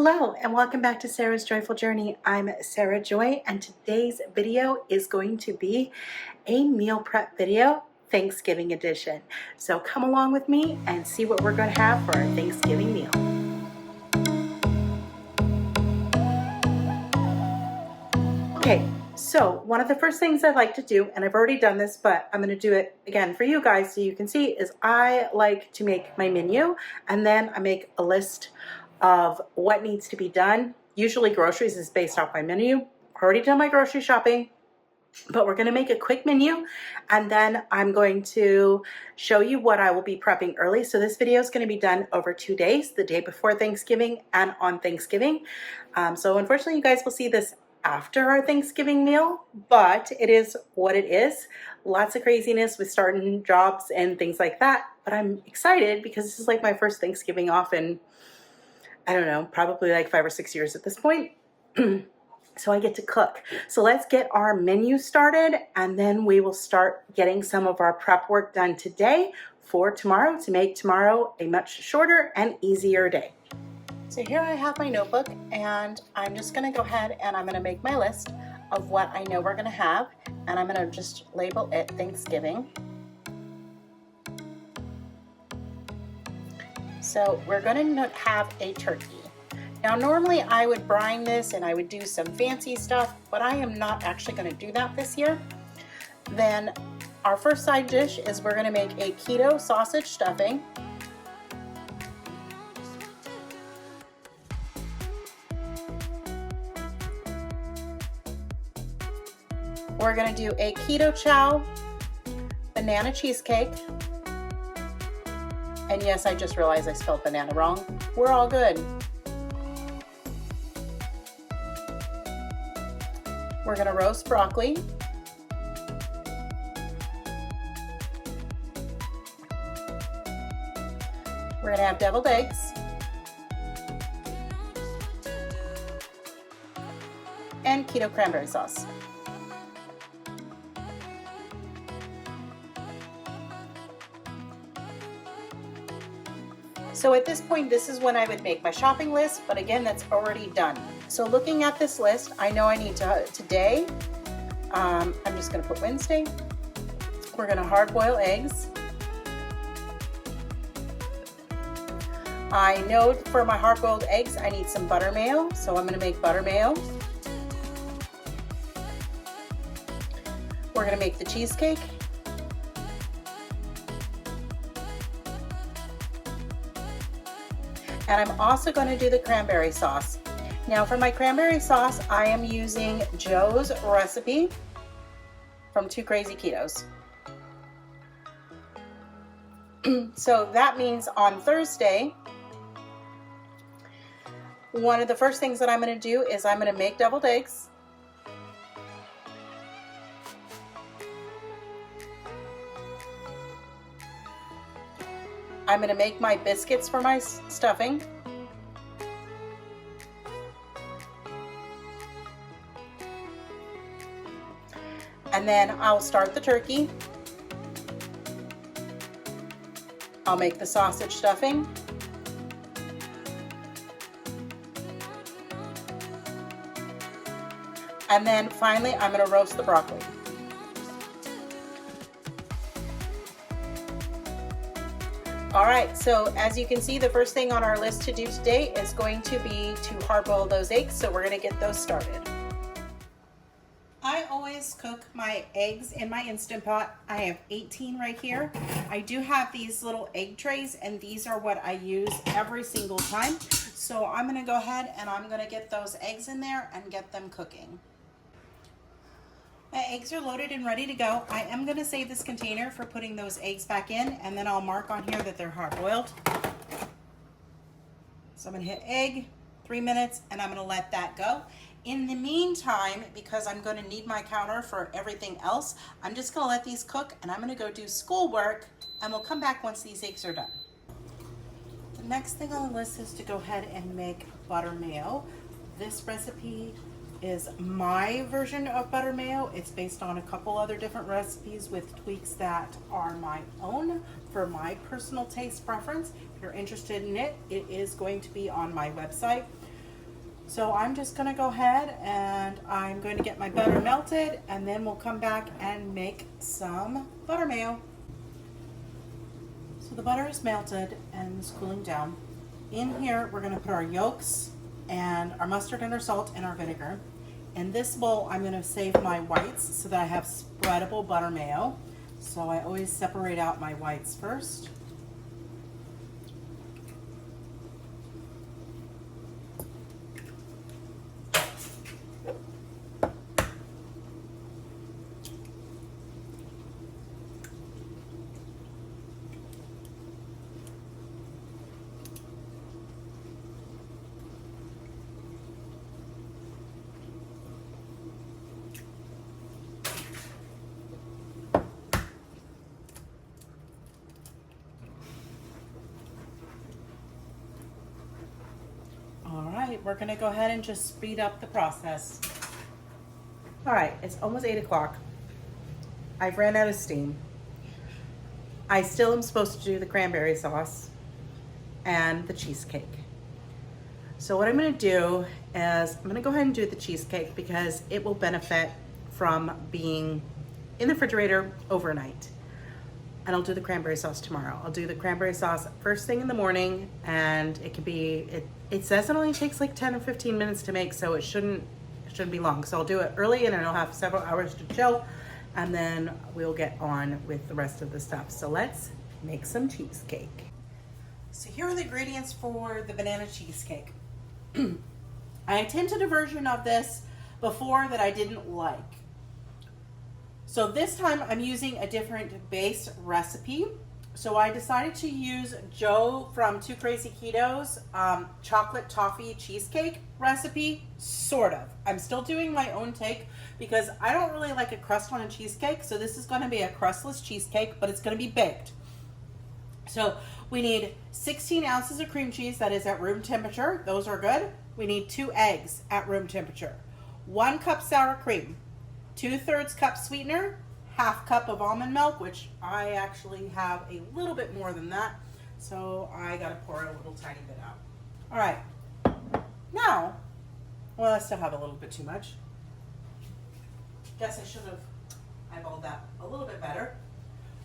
Hello and welcome back to Sarah's Joyful Journey. I'm Sarah Joy and today's video is going to be a meal prep video, Thanksgiving edition. So come along with me and see what we're going to have for our Thanksgiving meal. Okay, so one of the first things I like to do, and I've already done this, but I'm going to do it again for you guys so you can see, is I like to make my menu and then I make a list of what needs to be done. Usually groceries is based off my menu. Already done my grocery shopping, but we're going to make a quick menu and then I'm going to show you what I will be prepping early. So this video is going to be done over 2 days, the day before Thanksgiving and on Thanksgiving. So unfortunately you guys will see this after our Thanksgiving meal, but it is what it is. Lots of craziness with starting jobs and things like that, but I'm excited because this is like my first Thanksgiving off in, I don't know, probably like 5 or 6 years at this point. So I get to cook. So let's get our menu started and then we will start getting some of our prep work done today for tomorrow to make tomorrow a much shorter and easier day. So here I have my notebook and I'm just going to go ahead and I'm going to make my list of what I know we're going to have, and I'm going to just label it Thanksgiving. So we're going to have a turkey. Now normally I would brine this and I would do some fancy stuff, but I am not actually going to do that this year. Then our first side dish is we're going to make a keto sausage stuffing. We're going to do a keto chow banana cheesecake. And yes, I just realized I spelled banana wrong. We're all good. We're going to roast broccoli. We're going to have deviled eggs. And keto cranberry sauce. So at this point, this is when I would make my shopping list, but again, that's already done. So looking at this list, I know I need to, today, I'm just gonna put Wednesday, we're gonna hard boil eggs. I know for my hard boiled eggs, I need some butter mayo, so I'm gonna make butter mayo. We're gonna make the cheesecake. And I'm also going to do the cranberry sauce. Now for my cranberry sauce, I am using Joe's recipe from Two Crazy Ketos. So that means on Thursday, one of the first things that I'm going to do is I'm going to make deviled eggs. I'm going to make my biscuits for my stuffing. And then I'll start the turkey. I'll make the sausage stuffing. And then finally, I'm going to roast the broccoli. All right, so as you can see, the first thing on our list to do today is going to be to hard boil those eggs, so we're going to get those started. I always cook my eggs in my Instant Pot. I have 18 right here. I do have these little egg trays, and these are what I use every single time. So I'm going to go ahead and I'm going to get those eggs in there and get them cooking. My eggs are loaded and ready to go. I am going to save this container for putting those eggs back in, and then I'll mark on here that they're hard boiled. So I'm going to hit egg, 3 minutes, and I'm going to let that go. In the meantime, because I'm going to need my counter for everything else, I'm just going to let these cook and I'm going to go do schoolwork, and we'll come back once these eggs are done. The next thing on the list is to go ahead and make butter mayo. This recipe is my version of butter mayo. It's based on a couple other different recipes with tweaks that are my own for my personal taste preference. If you're interested in it, it is going to be on my website. So I'm just gonna go ahead and I'm going to get my butter melted, and then we'll come back and make some butter mayo. So the butter is melted and is cooling down. In here, we're gonna put our yolks and our mustard and our salt and our vinegar. In this bowl, I'm gonna save my whites so that I have spreadable butter mayo. So I always separate out my whites first. All right, we're gonna go ahead and just speed up the process. All right, it's almost 8 o'clock. I've ran out of steam. I still am supposed to do the cranberry sauce and the cheesecake. So what I'm gonna do is I'm gonna go ahead and do the cheesecake because it will benefit from being in the refrigerator overnight. And I'll do the cranberry sauce tomorrow. I'll do the cranberry sauce first thing in the morning, and it could be, it says it only takes like 10 or 15 minutes to make, so it shouldn't be long. So I'll do it early and I'll have several hours to chill, and then we'll get on with the rest of the stuff. So let's make some cheesecake. So here are the ingredients for the banana cheesecake. I attempted a version of this before that I didn't like. So this time I'm using a different base recipe. So I decided to use Joe from Two Crazy Ketos chocolate toffee cheesecake recipe, sort of. I'm still doing my own take because I don't really like a crust on a cheesecake. So this is going to be a crustless cheesecake, but it's going to be baked. So we need 16 ounces of cream cheese that is at room temperature. Those are good. We need 2 eggs at room temperature, 1 cup sour cream, 2/3 cup sweetener, 1/2 cup of almond milk, which I actually have a little bit more than that, so I gotta pour a little tiny bit out. All right, now, well, I still have a little bit too much. Guess I should have eyeballed that a little bit better.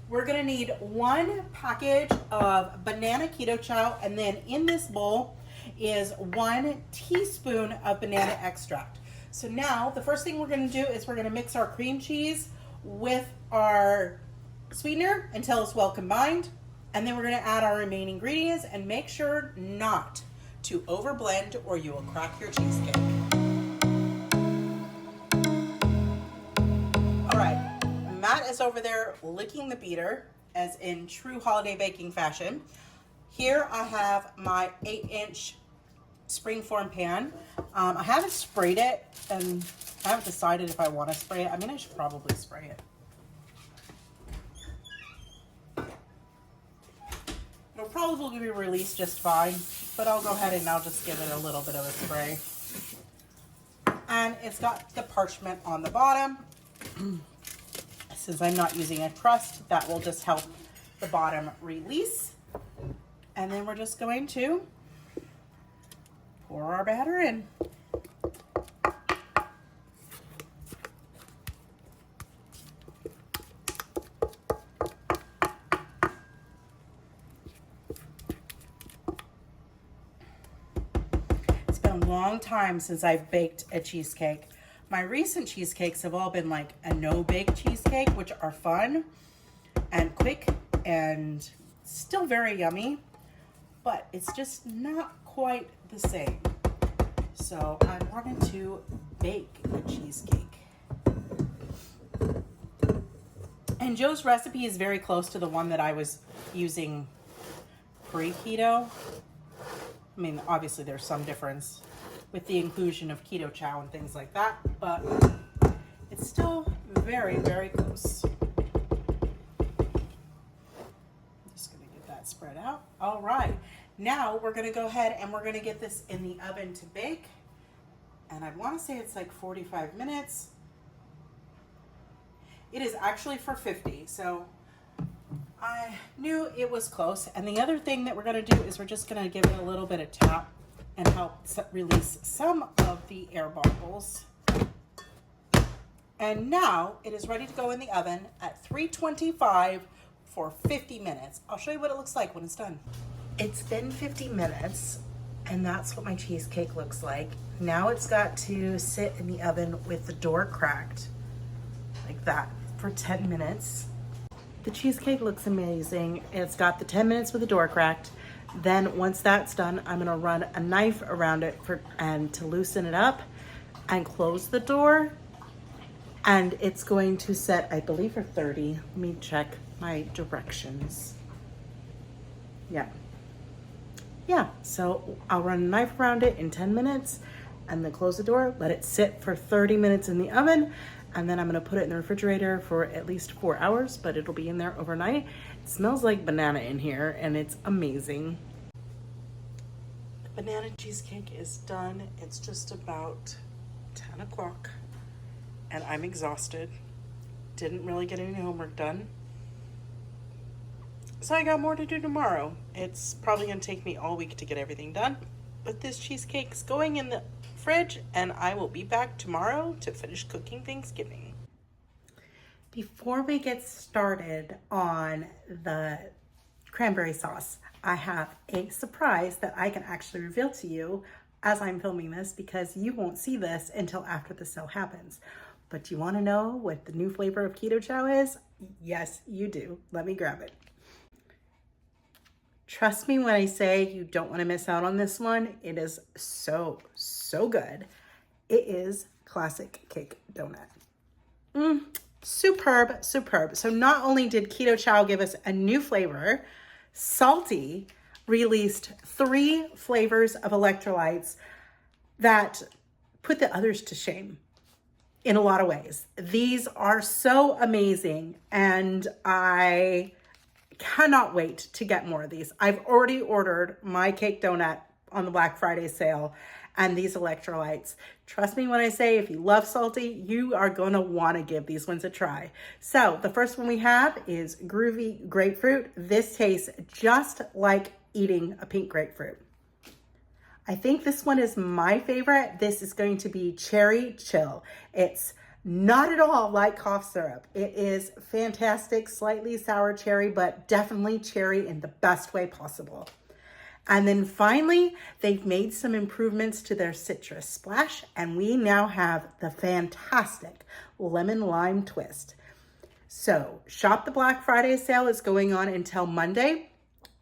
We're gonna need 1 package of banana keto chow, and then in this bowl is 1 teaspoon of banana extract. So now the first thing we're gonna do is we're gonna mix our cream cheese with our sweetener until it's well combined. And then we're gonna add our remaining ingredients and make sure not to overblend or you will crack your cheesecake. All right, Matt is over there licking the beater as in true holiday baking fashion. Here I have my 8-inch springform pan. I haven't sprayed it and I haven't decided if I want to spray it. I mean, I should probably spray it. It'll probably be released just fine, but I'll go ahead and I'll just give it a little bit of a spray. And it's got the parchment on the bottom. Since I'm not using a crust, that will just help the bottom release. And then we're just going to pour our batter in. It's been a long time since I've baked a cheesecake. My recent cheesecakes have all been like a no-bake cheesecake, which are fun and quick and still very yummy, but it's just not quite the same. So I wanted to bake a cheesecake. And Joe's recipe is very close to the one that I was using pre-keto. I mean, obviously there's some difference with the inclusion of keto chow and things like that, but it's still very, very close. Just gonna get that spread out. All right, now we're gonna go ahead and we're gonna get this in the oven to bake. And I wanna say it's like 45 minutes. It is actually for 50, so I knew it was close. And the other thing that we're gonna do is we're just gonna give it a little bit of tap and help release some of the air bubbles. And now it is ready to go in the oven at 325 for 50 minutes. I'll show you what it looks like when it's done. It's been 50 minutes, and that's what my cheesecake looks like. Now it's got to sit in the oven with the door cracked, like that, for 10 minutes. The cheesecake looks amazing. It's got the 10 minutes with the door cracked. Then once that's done, I'm gonna run a knife around it and to loosen it up and close the door. And it's going to set, I believe, for 30. Let me check my directions. Yeah, so I'll run a knife around it in 10 minutes and then close the door, let it sit for 30 minutes in the oven, and then I'm gonna put it in the refrigerator for at least 4 hours, but it'll be in there overnight. It smells like banana in here, and it's amazing. The banana cheesecake is done. It's just about 10 o'clock, and I'm exhausted. Didn't really get any homework done. So I got more to do tomorrow. It's probably gonna take me all week to get everything done, but this cheesecake's going in the fridge, and I will be back tomorrow to finish cooking Thanksgiving. Before we get started on the cranberry sauce, I have a surprise that I can actually reveal to you as I'm filming this, because you won't see this until after the sale happens. But do you wanna know what the new flavor of Keto Chow is? Yes, you do. Let me grab it. Trust me when I say you don't want to miss out on this one. It is so good. It is classic cake donut. Superb. So not only did Keto Chow give us a new flavor, Salty released 3 flavors of electrolytes that put the others to shame in a lot of ways. These are so amazing, and I cannot wait to get more of these. I've already ordered my cake donut on the Black Friday sale and these electrolytes. Trust me when I say, if you love salty, you are gonna wanna give these ones a try. So the first one we have is Groovy Grapefruit. This tastes just like eating a pink grapefruit. I think this one is my favorite. This is going to be Cherry Chill. It's not at all like cough syrup. It is fantastic, slightly sour cherry, but definitely cherry in the best way possible. And then finally, they've made some improvements to their citrus splash, and we now have the fantastic lemon lime twist. So shop the Black Friday sale is going on until Monday.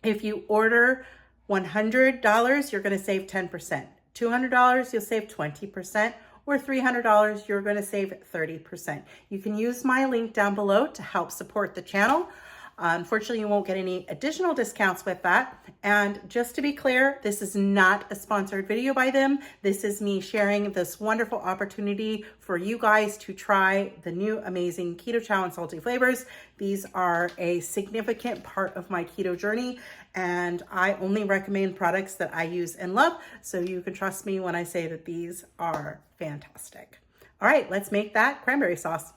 If you order $100, you're gonna save 10%. $200, you'll save 20%. Or $300, you're going to save 30%. You can use my link down below to help support the channel. Unfortunately, you won't get any additional discounts with that. And just to be clear, this is not a sponsored video by them. This is me sharing this wonderful opportunity for you guys to try the new amazing Keto Chow and Salty flavors. These are a significant part of my keto journey, and I only recommend products that I use and love, so you can trust me when I say that these are fantastic. All right, let's make that cranberry sauce.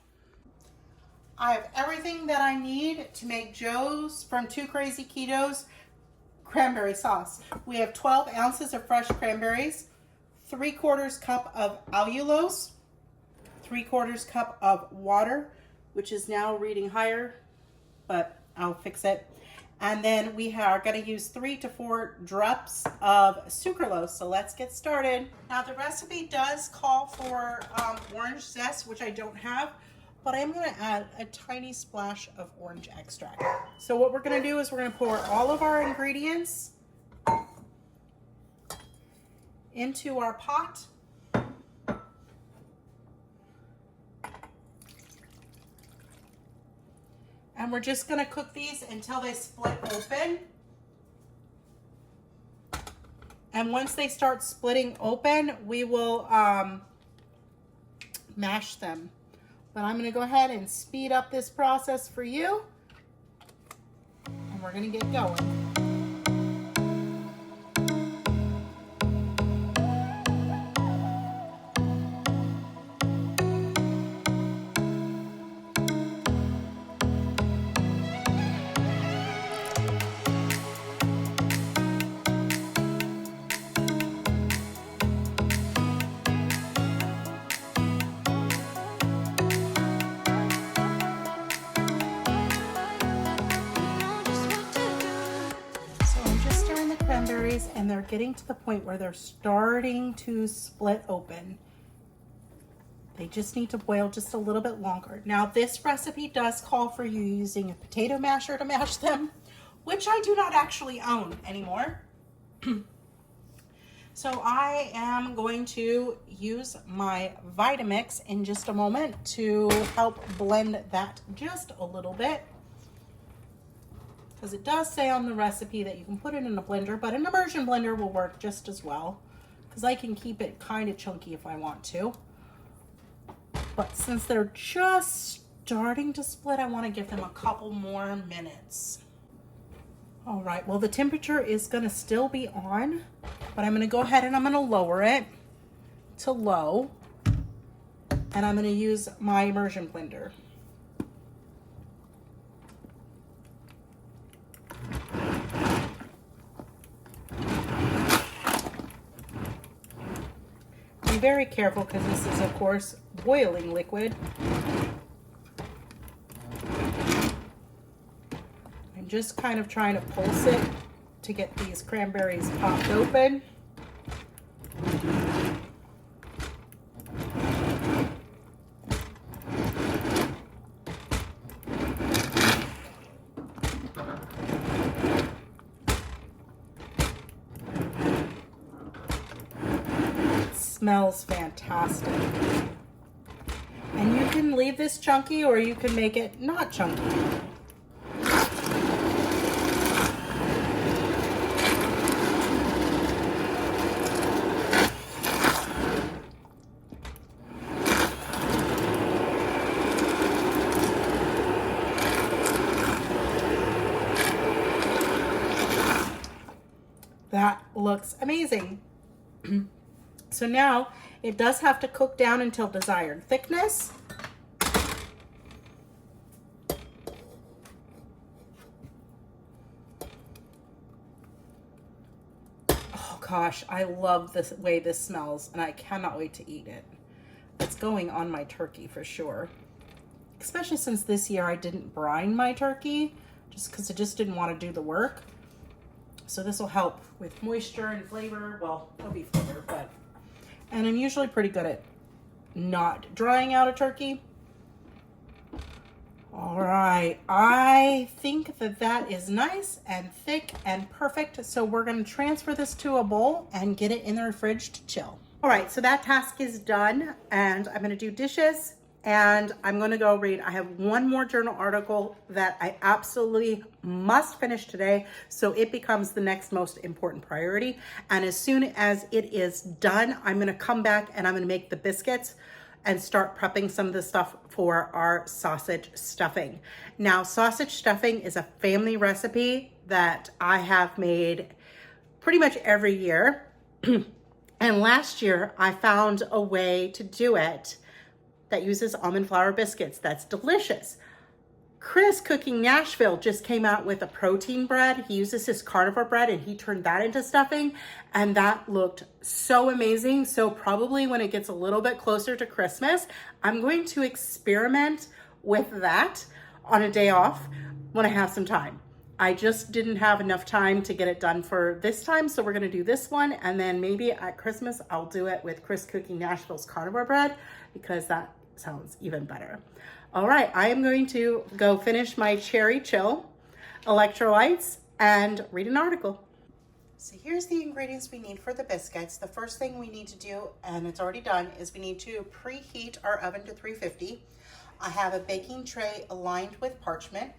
I have everything that I need to make Joe's from Two Crazy Ketos cranberry sauce. We have 12 ounces of fresh cranberries, 3/4 cup of allulose, 3/4 cup of water, which is now reading higher, but I'll fix it. And then we are going to use 3 to 4 drops of sucralose. So let's get started. Now the recipe does call for orange zest, which I don't have, but I'm going to add a tiny splash of orange extract. So what we're going to do is we're going to pour all of our ingredients into our pot. And we're just going to cook these until they split open. And once they start splitting open, we will mash them. But I'm going to go ahead and speed up this process for you. And we're going to get going. cranberries and they're getting to the point where they're starting to split open. They just need to boil just a little bit longer. Now this recipe does call for you using a potato masher to mash them, which I do not actually own anymore. So I am going to use my Vitamix in just a moment to help blend that just a little bit. Because it does say on the recipe that you can put it in a blender, but an immersion blender will work just as well. Because I can keep it kind of chunky if I want to. But since they're just starting to split, I want to give them a couple more minutes. All right, well the temperature is gonna still be on, but I'm gonna go ahead and I'm gonna lower it to low. And I'm gonna use my immersion blender. Be very careful because this is of course boiling liquid. I'm just kind of trying to pulse it to get these cranberries popped open. It smells fantastic. And you can leave this chunky or you can make it not chunky. That looks amazing. So now it does have to cook down until desired thickness. Oh gosh, I love the way this smells and I cannot wait to eat it. It's going on my turkey for sure. Especially since this year I didn't brine my turkey just because I just didn't want to do the work. So this will help with moisture and flavor. Well, it'll be flavor, but, and I'm usually pretty good at not drying out a turkey. All right, I think that that is nice and thick and perfect. So we're gonna transfer this to a bowl and get it in the fridge to chill. All right, so that task is done and I'm gonna do dishes and I'm gonna go read. I have one more journal article that I absolutely must finish today, so it becomes the next most important priority. And as soon as it is done, I'm gonna come back and I'm gonna make the biscuits and start prepping some of the stuff for our sausage stuffing. Now, sausage stuffing is a family recipe that I have made pretty much every year. And last year I found a way to do it that uses almond flour biscuits. That's delicious. Chris Cooking Nashville just came out with a protein bread. He uses his carnivore bread and he turned that into stuffing and that looked so amazing. So probably when it gets a little bit closer to Christmas, I'm going to experiment with that on a day off when I have some time. I just didn't have enough time to get it done for this time. So we're gonna do this one and then maybe at Christmas, I'll do it with Chris Cooking Nashville's carnivore bread because that sounds even better. All right, I am going to go finish my cherry chill, electrolytes, and read an article. So here's the ingredients we need for the biscuits. The first thing we need to do, and it's already done, is we need to preheat our oven to 350. I have a baking tray lined with parchment.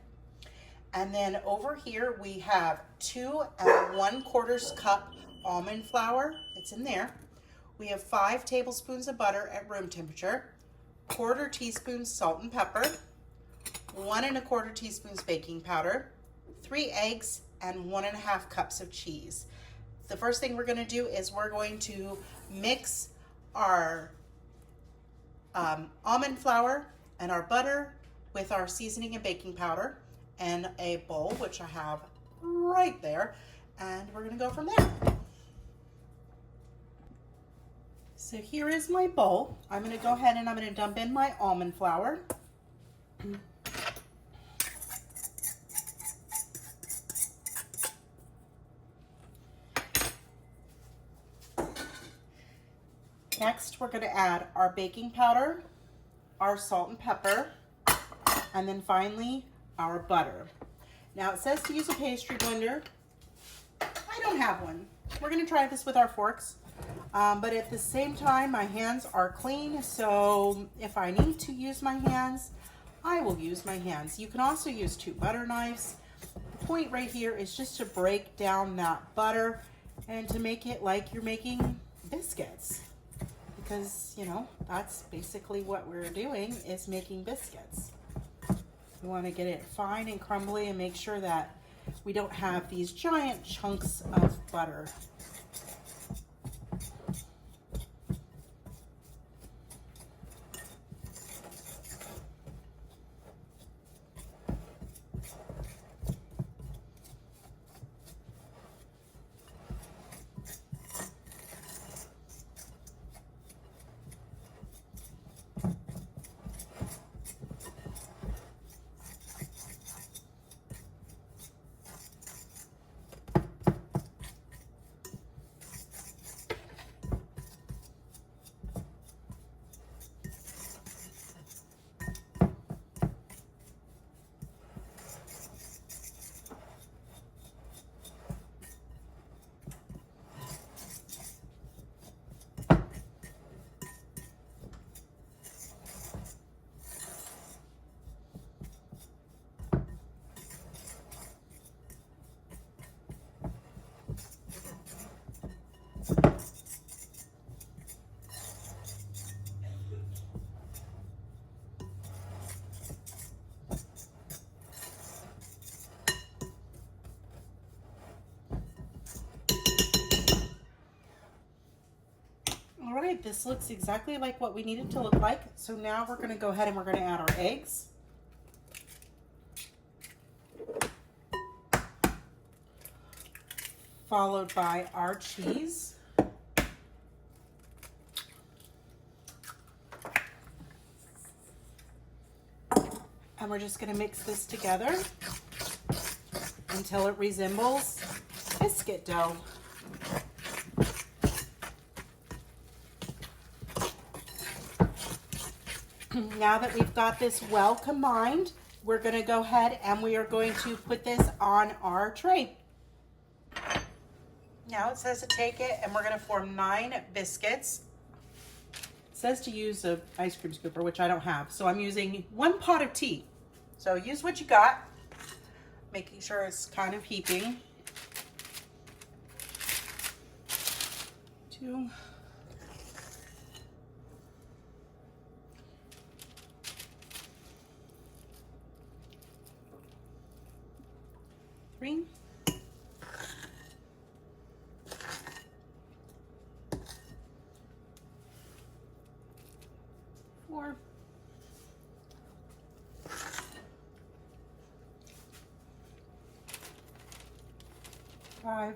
And then over here we have 2 1/4 cup almond flour. It's in there. We have 5 tablespoons of butter at room temperature, 1/4 teaspoon salt and pepper, 1 1/4 teaspoons baking powder, 3 eggs, and 1 1/2 cups of cheese. The first thing we're going to do is we're going to mix our almond flour and our butter with our seasoning and baking powder and a bowl, which I have right there, and we're going to go from there. So here is my bowl. I'm going to go ahead and I'm going to dump in my almond flour. Next, we're going to add our baking powder, our salt and pepper, and then finally our butter. Now it says to use a pastry blender. I don't have one. We're going to try this with our forks, but at the same time my hands are clean, so if I need to use my hands, I will use my hands. You can also use 2 butter knives. The point right here is just to break down that butter and to make it like you're making biscuits, because you know that's basically what we're doing, is making biscuits. We want to get it fine and crumbly and make sure that we don't have these giant chunks of butter. All right, this looks exactly like what we need it to look like. So now we're going to go ahead and we're going to add our eggs. Followed by our cheese. And we're just going to mix this together until it resembles biscuit dough. Now that we've got this well combined, we're going to go ahead and we are going to put this on our tray. Now it says to take it and we're going to form 9 biscuits. It says to use an ice cream scooper, which I don't have. So I'm using 1 pot of tea. So use what you got, making sure it's kind of heaping. 2. 3. 4. 5.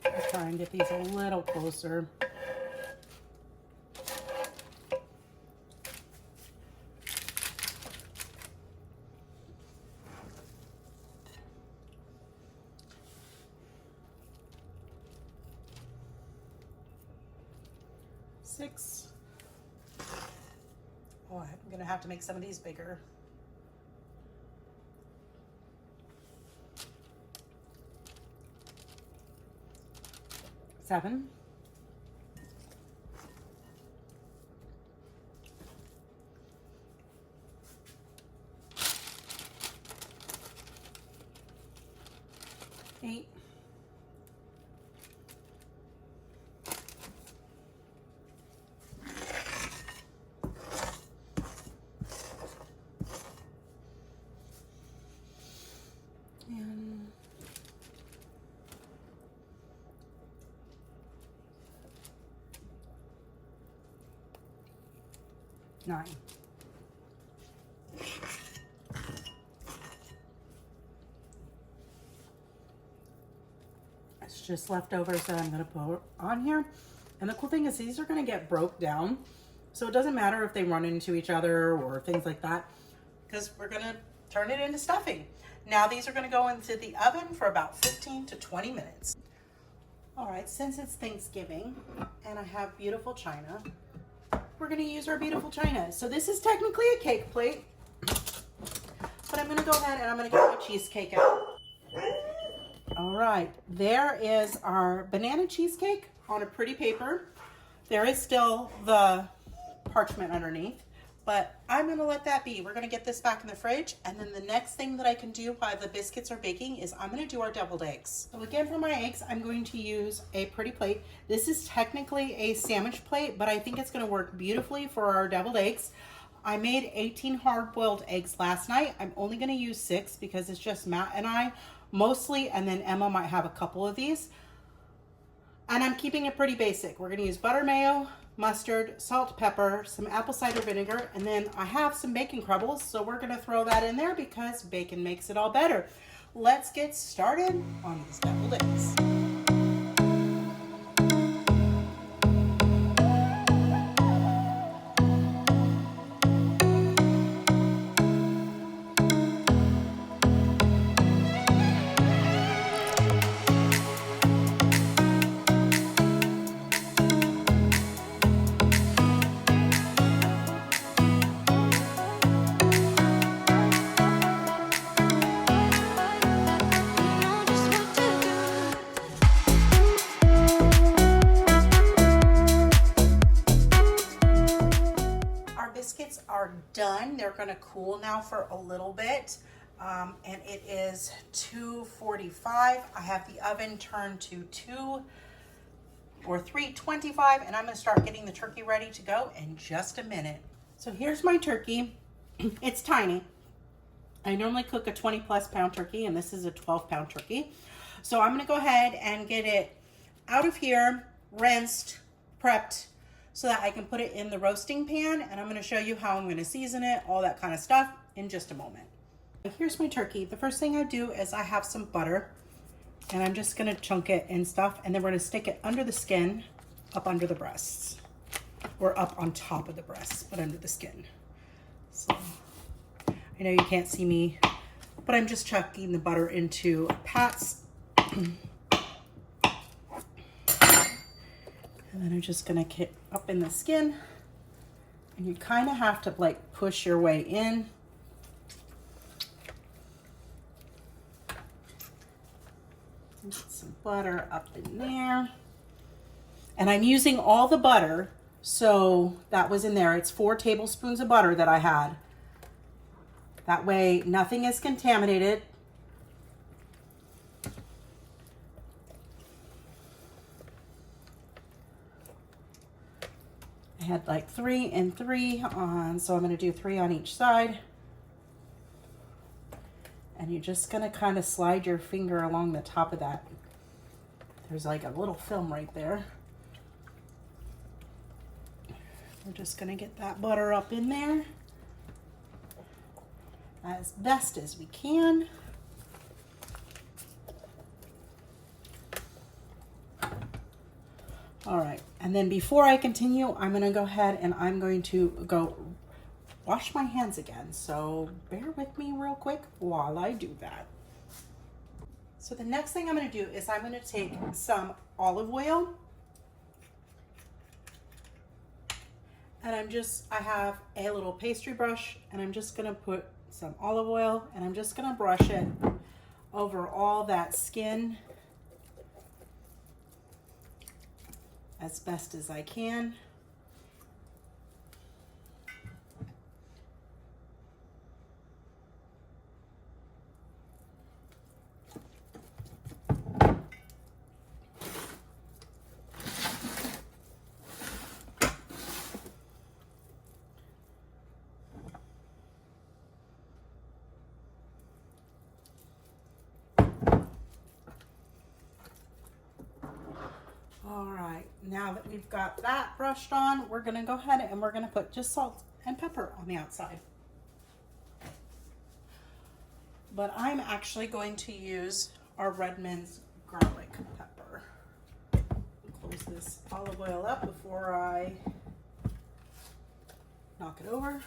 I'll try and get these a little closer. 6. Oh, I'm gonna have to make some of these bigger. 7. 8. 9. It's just leftovers that I'm going to put on here. And the cool thing is these are going to get broke down. So it doesn't matter if they run into each other or things like that, because we're going to turn it into stuffing. Now these are going to go into the oven for about 15 to 20 minutes. All right, since it's Thanksgiving and I have beautiful china, we're gonna use our beautiful china. So this is technically a cake plate, but I'm gonna go ahead and I'm gonna get my cheesecake out. All right, there is our banana cheesecake on a pretty paper. There is still the parchment underneath, but I'm gonna let that be. We're gonna get this back in the fridge, and then the next thing that I can do while the biscuits are baking is I'm gonna do our deviled eggs. So again, for my eggs, I'm going to use a pretty plate. This is technically a sandwich plate, but I think it's gonna work beautifully for our deviled eggs. I made 18 hard-boiled eggs last night. I'm only gonna use 6 because it's just Matt and I mostly, and then Emma might have a couple of these. And I'm keeping it pretty basic. We're gonna use butter, mayo, mustard, salt, pepper, some apple cider vinegar, and then I have some bacon crumbles, so we're gonna throw that in there because bacon makes it all better. Let's get started on these deviled eggs. Biscuits are done. They're going to cool now for a little bit, and it is 2:45. I have the oven turned to 325, and I'm going to start getting the turkey ready to go in just a minute. So here's my turkey. It's tiny. I normally cook a 20+ pound turkey, and this is a 12-pound turkey. So I'm going to go ahead and get it out of here, rinsed, prepped, so that I can put it in the roasting pan, and I'm gonna show you how I'm gonna season it, all that kind of stuff, in just a moment. Here's my turkey. The first thing I do is I have some butter, and I'm just gonna chunk it and stuff, and then we're gonna stick it under the skin, up under the breasts, or up on top of the breasts, but under the skin. So, I know you can't see me, but I'm just chucking the butter into pats. And then I'm just gonna get up in the skin, and you kind of have to like push your way in. Get some butter up in there. And I'm using all the butter, so that was in there. It's 4 tablespoons of butter that I had. That way nothing is contaminated. I had like 3 and 3 on, so I'm going to do 3 on each side. And you're just going to kind of slide your finger along the top of that. There's like a little film right there. We're just going to get that butter up in there as best as we can. All right, and then before I continue, I'm gonna go ahead and I'm going to go wash my hands again. So bear with me real quick while I do that. So the next thing I'm gonna do is I'm gonna take some olive oil, and I have a little pastry brush, and I'm just gonna put some olive oil, and I'm just gonna brush it over all that skin as best as I can. All right, now that we've got that brushed on, we're gonna go ahead and we're gonna put just salt and pepper on the outside. But I'm actually going to use our Redmond's garlic pepper. Close this olive oil up before I knock it over.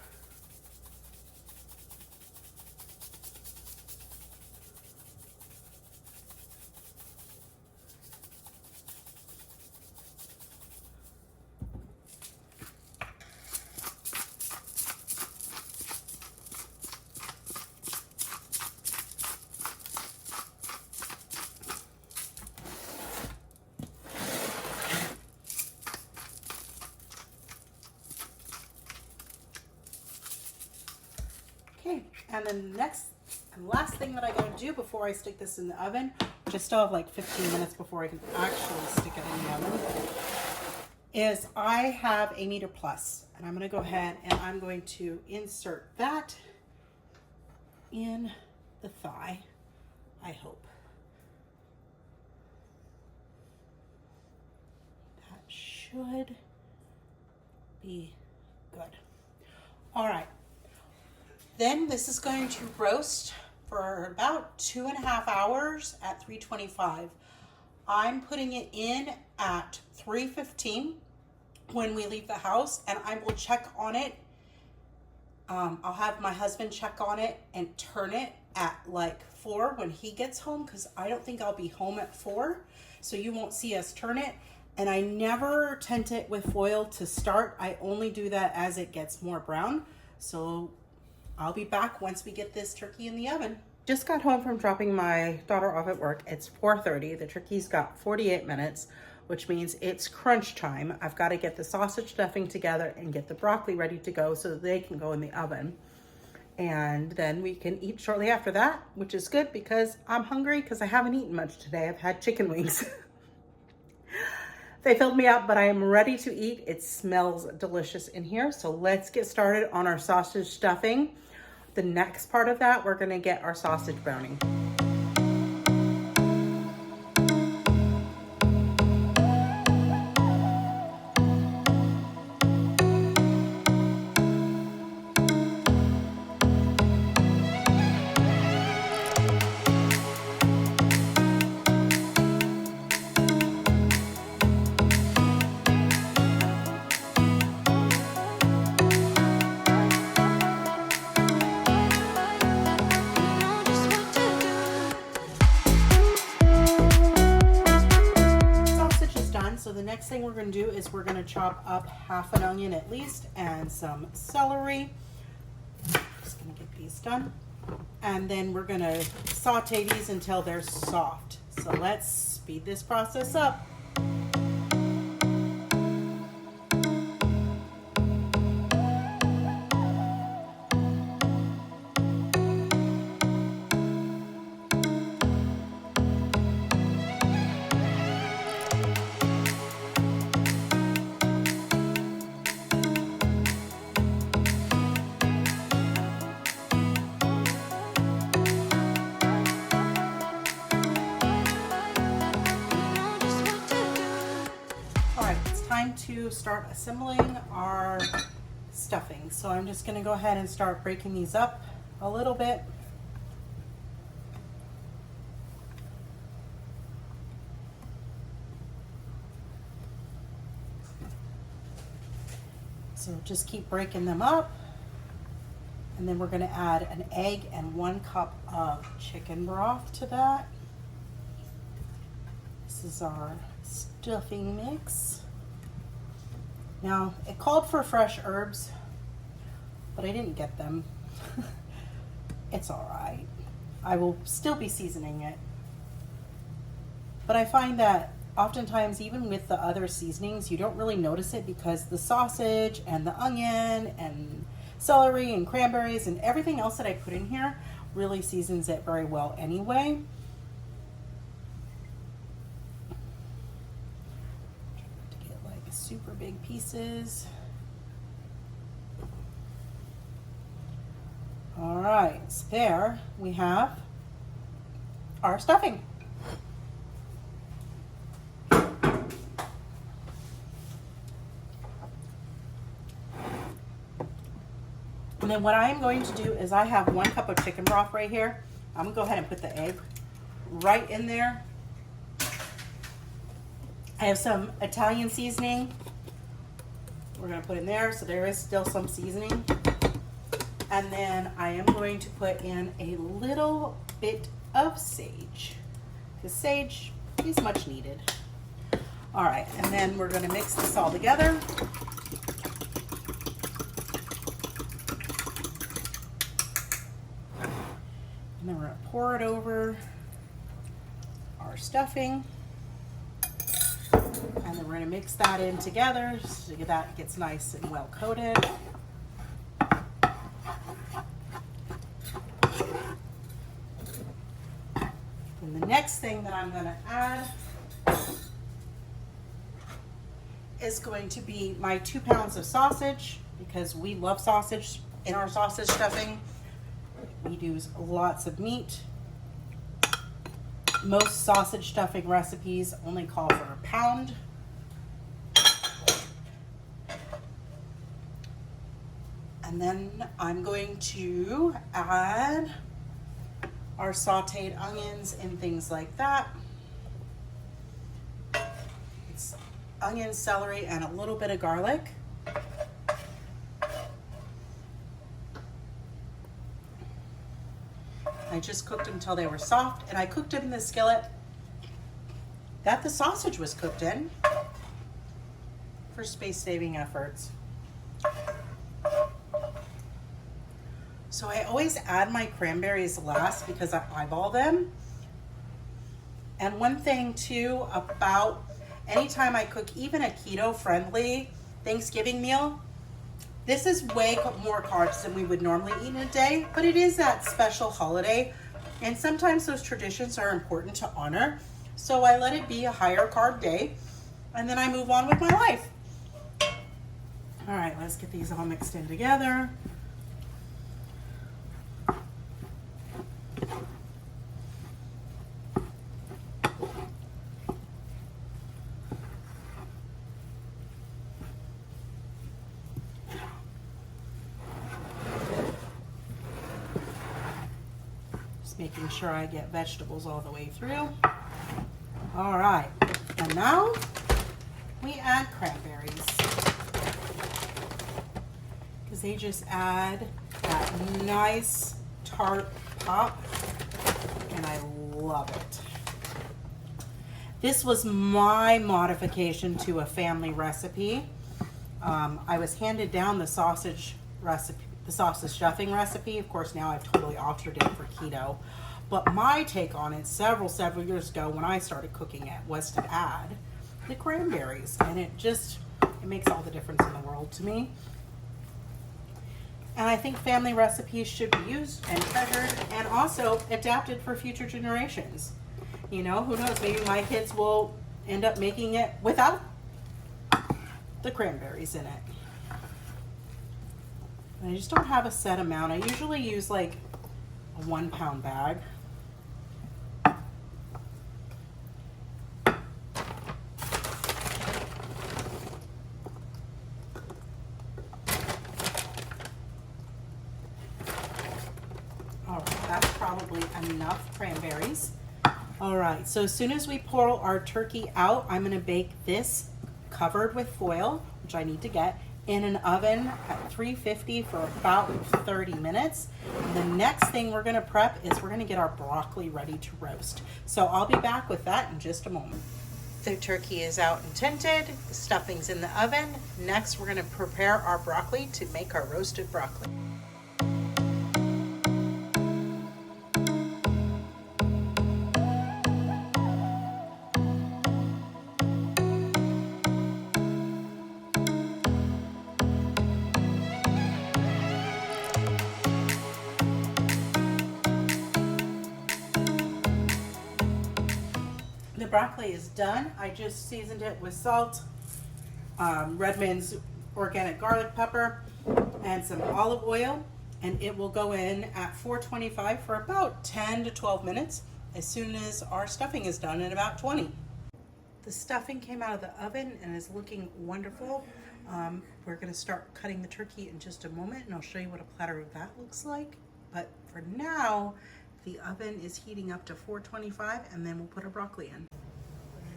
Okay, and then the next and last thing that I gotta do before I stick this in the oven, which I still have like 15 minutes before I can actually stick it in the oven, is I have a Meter Plus, and I'm gonna go ahead and I'm going to insert that in the thigh, I hope. That should be good. All right. Then this is going to roast for about 2.5 hours at 325. I'm putting it in at 315 when we leave the house, and I will check on it. I'll have my husband check on it and turn it at like 4 when he gets home, because I don't think I'll be home at 4, so you won't see us turn it. And I never tent it with foil to start. I only do that as it gets more brown. So I'll be back once we get this turkey in the oven. Just got home from dropping my daughter off at work. It's 4:30. The turkey's got 48 minutes, which means it's crunch time. I've got to get the sausage stuffing together and get the broccoli ready to go so that they can go in the oven. And then we can eat shortly after that, which is good because I'm hungry because I haven't eaten much today. I've had chicken wings. They filled me up, but I am ready to eat. It smells delicious in here. So let's get started on our sausage stuffing. The next part of that, we're gonna get our sausage browning. So the next thing we're going to do is we're going to chop up half an onion at least and some celery. Just going to get these done. And then we're going to saute these until they're soft. So let's speed this process up. To start assembling our stuffing. So I'm just going to go ahead and start breaking these up a little bit. So just keep breaking them up. And then we're going to add an egg and 1 cup of chicken broth to that. This is our stuffing mix. Now, it called for fresh herbs, but I didn't get them. It's all right. I will still be seasoning it. But I find that oftentimes, even with the other seasonings, you don't really notice it because the sausage and the onion and celery and cranberries and everything else that I put in here really seasons it very well anyway. Super big pieces. All right, so there we have our stuffing. And then what I am going to do is I have 1 cup of chicken broth right here. I'm gonna go ahead and put the egg right in there. I have some Italian seasoning we're going to put in there, so there is still some seasoning. And then I am going to put in a little bit of sage, because sage is much needed. All right, and then we're going to mix this all together. And then we're going to pour it over our stuffing. And then we're going to mix that in together so that gets nice and well coated. And the next thing that I'm gonna add is going to be my 2 pounds of sausage, because we love sausage in our sausage stuffing. We use lots of meat. Most sausage stuffing recipes only call for a pound. And then I'm going to add our sauteed onions and things like that. It's onion, celery, and a little bit of garlic. I just cooked them until they were soft, and I cooked them in the skillet that the sausage was cooked in for space-saving efforts. So I always add my cranberries last because I eyeball them. And one thing too about anytime I cook even a keto-friendly Thanksgiving meal, this is way more carbs than we would normally eat in a day, but it is that special holiday, and sometimes those traditions are important to honor. So I let it be a higher carb day, and then I move on with my life. All right, let's get these all mixed in together. Making sure I get vegetables all the way through. All right, and now we add cranberries, because they just add that nice tart pop, and I love it. This was my modification to a family recipe. I was handed down the sausage recipe, the sausage stuffing recipe. Of course, now I've totally altered it for keto. But my take on it several years ago when I started cooking it was to add the cranberries. And it makes all the difference in the world to me. And I think family recipes should be used and treasured and also adapted for future generations. You know, who knows, maybe my kids will end up making it without the cranberries in it. I just don't have a set amount. I usually use like a 1 pound bag. All right, that's probably enough cranberries. All right, so as soon as we pour our turkey out, I'm gonna bake this covered with foil, which I need to get, in an oven at 350 for about 30 minutes. The next thing we're gonna prep is we're gonna get our broccoli ready to roast. So I'll be back with that in just a moment. The turkey is out and tinted, the stuffing's in the oven. Next, we're gonna prepare our broccoli to make our roasted broccoli. The broccoli is done. I just seasoned it with salt, Redmond's organic garlic pepper, and some olive oil, and it will go in at 425 for about 10 to 12 minutes as soon as our stuffing is done in about 20. The stuffing came out of the oven and is looking wonderful. We're going to start cutting the turkey in just a moment, and I'll show you what a platter of that looks like. But for now, the oven is heating up to 425, and then we'll put our broccoli in.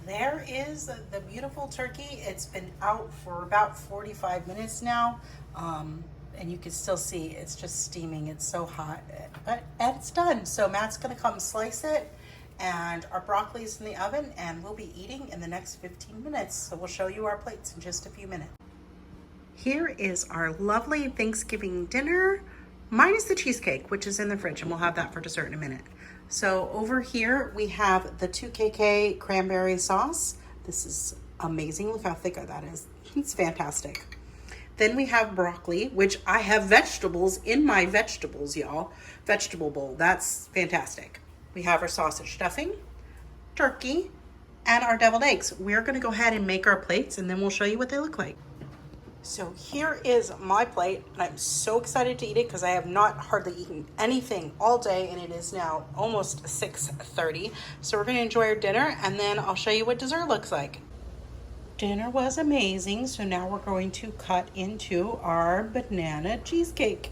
There is the beautiful turkey. It's been out for about 45 minutes now, and you can still see it's just steaming. It's so hot, but it's done. So Matt's gonna come slice it, and our broccoli is in the oven, and we'll be eating in the next 15 minutes. So we'll show you our plates in just a few minutes. Here is our lovely Thanksgiving dinner, minus the cheesecake, which is in the fridge, and we'll have that for dessert in a minute. So over here, we have the 2KK cranberry sauce. This is amazing. Look how thick that is. It's fantastic. Then we have broccoli, which I have vegetables in my vegetables, y'all. Vegetable bowl. That's fantastic. We have our sausage stuffing, turkey, and our deviled eggs. We're gonna go ahead and make our plates and then we'll show you what they look like. So here is my plate, and I'm so excited to eat it because I have not hardly eaten anything all day, and it is now almost 6:30. So we're gonna enjoy our dinner and then I'll show you what dessert looks like. Dinner was amazing, so now we're going to cut into our banana cheesecake.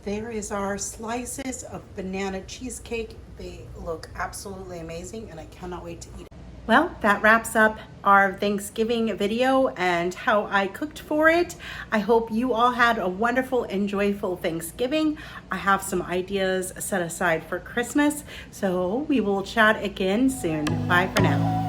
There is our slices of banana cheesecake. They look absolutely amazing and I cannot wait to eat it. Well, that wraps up our Thanksgiving video and how I cooked for it. I hope you all had a wonderful and joyful Thanksgiving. I have some ideas set aside for Christmas, so we will chat again soon. Bye for now.